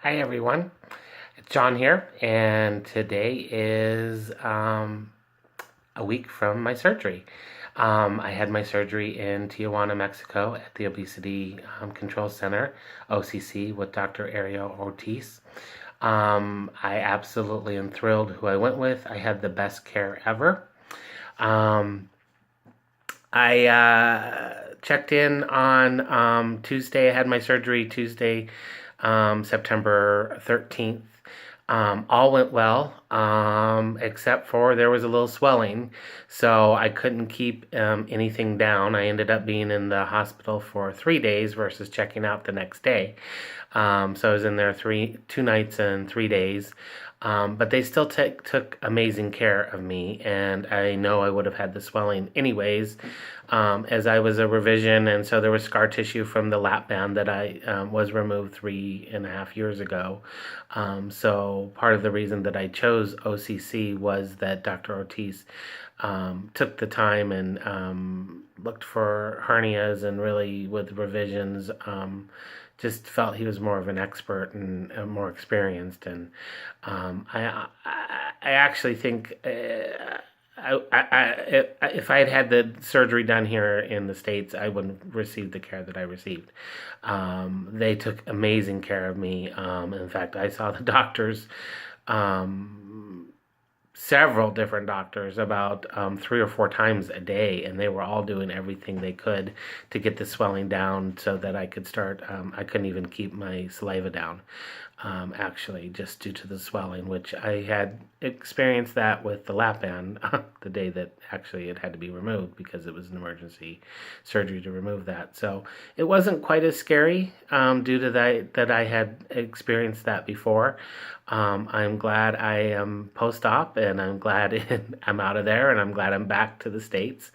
Hi everyone, it's John here, and today is a week from my surgery. I had my surgery in Tijuana, Mexico at the Obesity Control Center OCC with Dr. Ariel Ortiz. I absolutely am thrilled who I went with. I had the best care ever. Um, I checked in on Tuesday. I had my surgery Tuesday, September 13th. All went well, except for there was a little swelling, so I couldn't keep anything down. I ended up being in the hospital for 3 days versus checking out the next day. So I was in there 2 nights and 3 days. But they still took amazing care of me, and I know I would have had the swelling anyways, as I was a revision, and so there was scar tissue from the lap band that I was removed 3.5 years ago. So part of the reason that I chose OCC was that Dr. Ortiz took the time and looked for hernias and really with revisions. Just felt he was more of an expert and more experienced, and I actually think if I had had the surgery done here in the States, I wouldn't receive the care that I received. They took amazing care of me. In fact, I saw the doctors. Several different doctors about 3 or 4 times a day, and they were all doing everything they could to get the swelling down so that I could start. I couldn't even keep my saliva down, actually, just due to the swelling, which I had experienced that with the lap band the day that actually it had to be removed because it was an emergency surgery to remove that. So it wasn't quite as scary due to that I had experienced that before. I'm glad I am post-op, and I'm glad I'm out of there, and I'm glad I'm back to the States.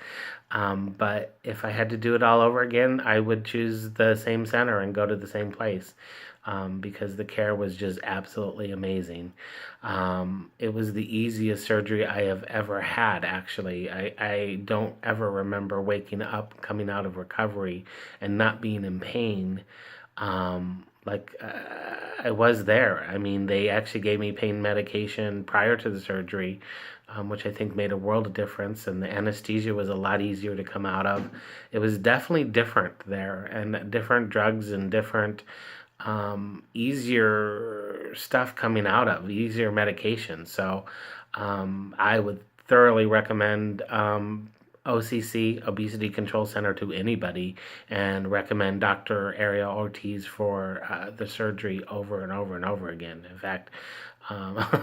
But if I had to do it all over again, I would choose the same center and go to the same place, because the care was just absolutely amazing. It was the easiest surgery I have ever had, actually. I don't ever remember waking up, coming out of recovery, and not being in pain. I was there. I mean, they actually gave me pain medication prior to the surgery, which I think made a world of difference. And the anesthesia was a lot easier to come out of. It was definitely different there, and different drugs and different easier stuff coming out of, easier medication. So I would thoroughly recommend OCC, Obesity Control Center, to anybody, and recommend Dr. Ariel Ortiz for the surgery over and over and over again. In fact,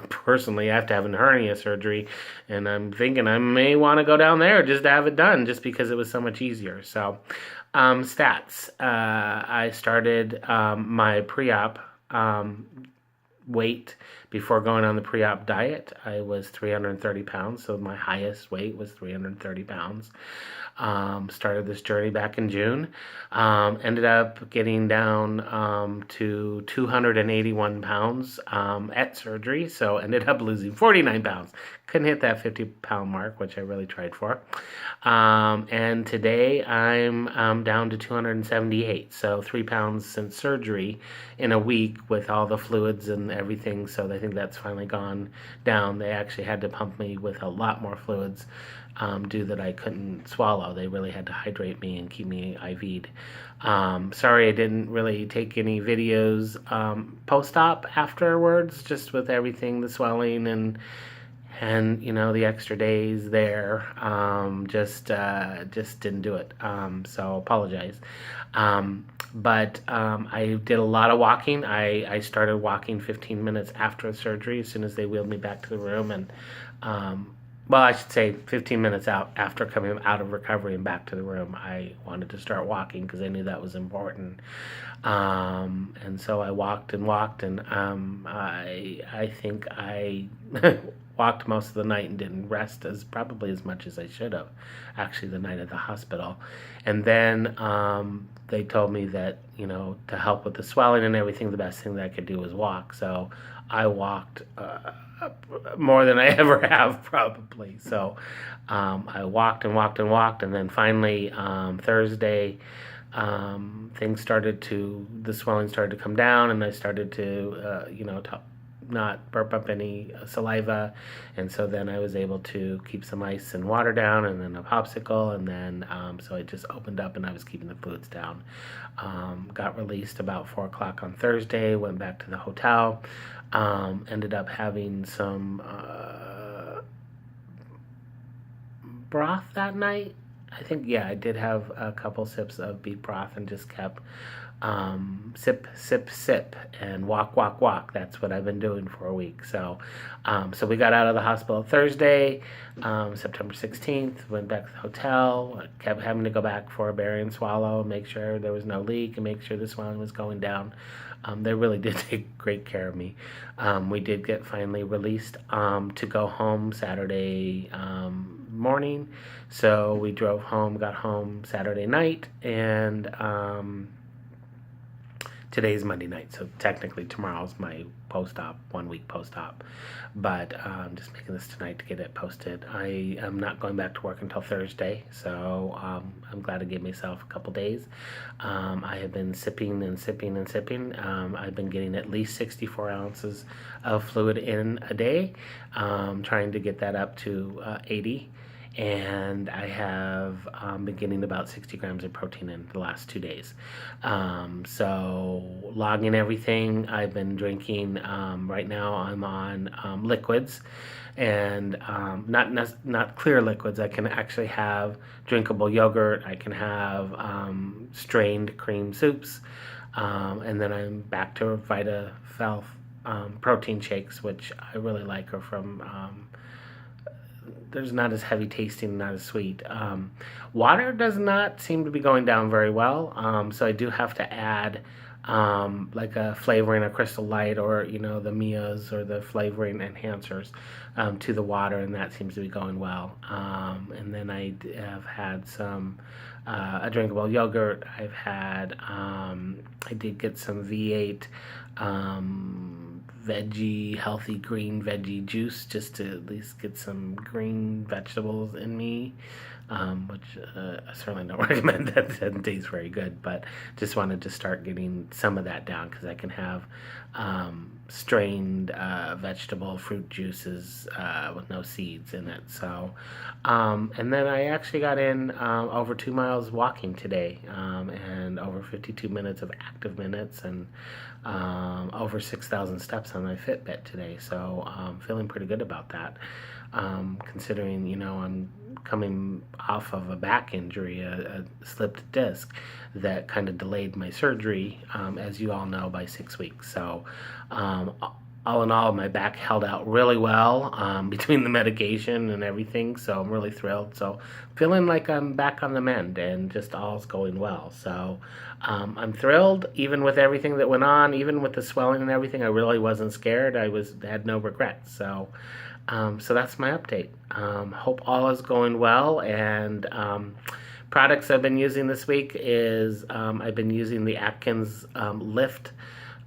personally, I have to have a hernia surgery, and I'm thinking I may want to go down there just to have it done, just because it was so much easier. So, stats. I started my pre-op weight before going on the pre-op diet. I was 330 pounds, so my highest weight was 330 pounds. Started this journey back in June. Ended up getting down to 281 pounds at surgery, so ended up losing 49 pounds. Couldn't hit that 50-pound mark, which I really tried for. And today I'm down to 278, so 3 pounds since surgery in a week with all the fluids and everything, so I think that's finally gone down. They actually had to pump me with a lot more fluids due that I couldn't swallow. They really had to hydrate me and keep me IV'd. Sorry I didn't really take any videos post-op afterwards, just with everything, the swelling and the extra days there. Just didn't do it. So apologize. But I did a lot of walking. I started walking 15 minutes after the surgery, as soon as they wheeled me back to the room, and well, I should say 15 minutes out after coming out of recovery and back to the room, I wanted to start walking because I knew that was important. And so I walked and walked, and I think I walked most of the night and didn't rest probably as much as I should have, actually, the night at the hospital. And then they told me that, to help with the swelling and everything, the best thing that I could do was walk. So I walked more than I ever have, probably. So I walked and walked and walked, and then finally Thursday things started to, the swelling started to come down, and I started to, not burp up any saliva. And so then I was able to keep some ice and water down, and then a popsicle, and then so I just opened up and I was keeping the fluids down. Got released about 4 o'clock on Thursday, went back to the hotel, ended up having some broth that night. I think, yeah, I did have a couple sips of beef broth and just kept sip, sip, sip, and walk, walk, walk. That's what I've been doing for a week. So we got out of the hospital Thursday, September 16th, went back to the hotel, kept having to go back for a barium swallow, make sure there was no leak, and make sure the swelling was going down. They really did take great care of me. We did get finally released to go home Saturday morning. So we drove home, got home Saturday night, and today's Monday night. So technically tomorrow's my post-op, 1 week post-op. But I'm just making this tonight to get it posted. I am not going back to work until Thursday, so I'm glad I gave myself a couple days. I have been sipping and sipping and sipping. I've been getting at least 64 ounces of fluid in a day, trying to get that up to 80. And I have been getting about 60 grams of protein in the last 2 days. So logging everything, I've been drinking, right now I'm on liquids, and not clear liquids. I can actually have drinkable yogurt, I can have strained cream soups, and then I'm back to VitaFelf protein shakes, which I really like, are from there's not as heavy tasting, not as sweet. Water does not seem to be going down very well, so I do have to add like a flavoring, a Crystal Light, or the Mia's or the flavoring enhancers to the water, and that seems to be going well. And then I have had some a drinkable yogurt. I've had I did get some V8 veggie, healthy green veggie juice, just to at least get some green vegetables in me, which I certainly don't recommend. That doesn't taste very good, but just wanted to start getting some of that down, because I can have strained vegetable fruit juices with no seeds in it. So and then I actually got in over 2 miles walking today, and over 52 minutes of active minutes, and over 6,000 steps on my Fitbit today. So feeling pretty good about that, considering I'm coming off of a back injury, a slipped disc that kind of delayed my surgery, as you all know, by 6 weeks. So all in all, my back held out really well between the medication and everything, so I'm really thrilled. So feeling like I'm back on the mend, and just all's going well. So I'm thrilled, even with everything that went on, even with the swelling and everything. I really wasn't scared. I had no regrets. So that's my update. Hope all is going well. And products I've been using this week is I've been using the Atkins Lift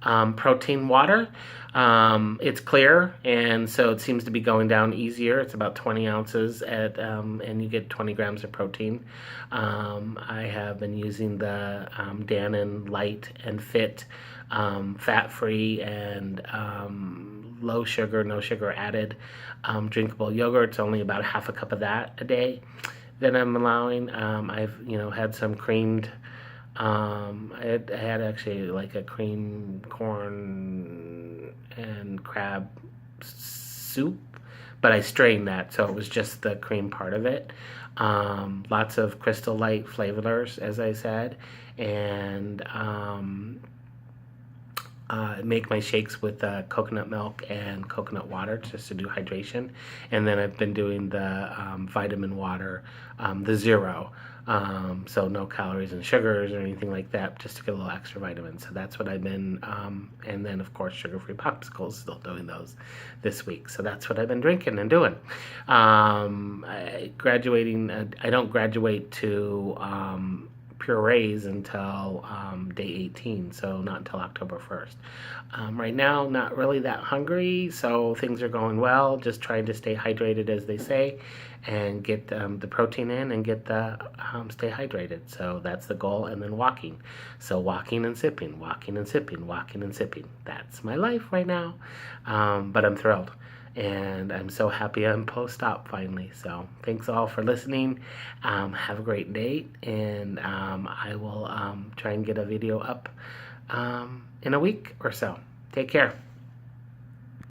protein water. It's clear, and so it seems to be going down easier. It's about 20 ounces and you get 20 grams of protein. I have been using the Dannon Light and Fit fat-free and low sugar, no sugar added drinkable yogurt. It's only about half a cup of that a day that I'm allowing. I've had some creamed. I had actually like a cream corn and crab soup, but I strained that, so it was just the cream part of it. Lots of Crystal Light flavorers, as I said, and make my shakes with coconut milk and coconut water, just to do hydration. And then I've been doing the vitamin water, the zero, so no calories and sugars or anything like that, just to get a little extra vitamins. So that's what I've been, and then of course sugar-free popsicles, still doing those this week. So that's what I've been drinking and doing. I don't graduate to purees until day 18, so not until October 1st. Right now, not really that hungry, so things are going well. Just trying to stay hydrated, as they say, and get the protein in and get the stay hydrated. So that's the goal, and then walking. So walking and sipping, walking and sipping, walking and sipping. That's my life right now, but I'm thrilled. And I'm so happy I'm post-op finally. So thanks all for listening. Have a great day, and I will try and get a video up in a week or so. Take care.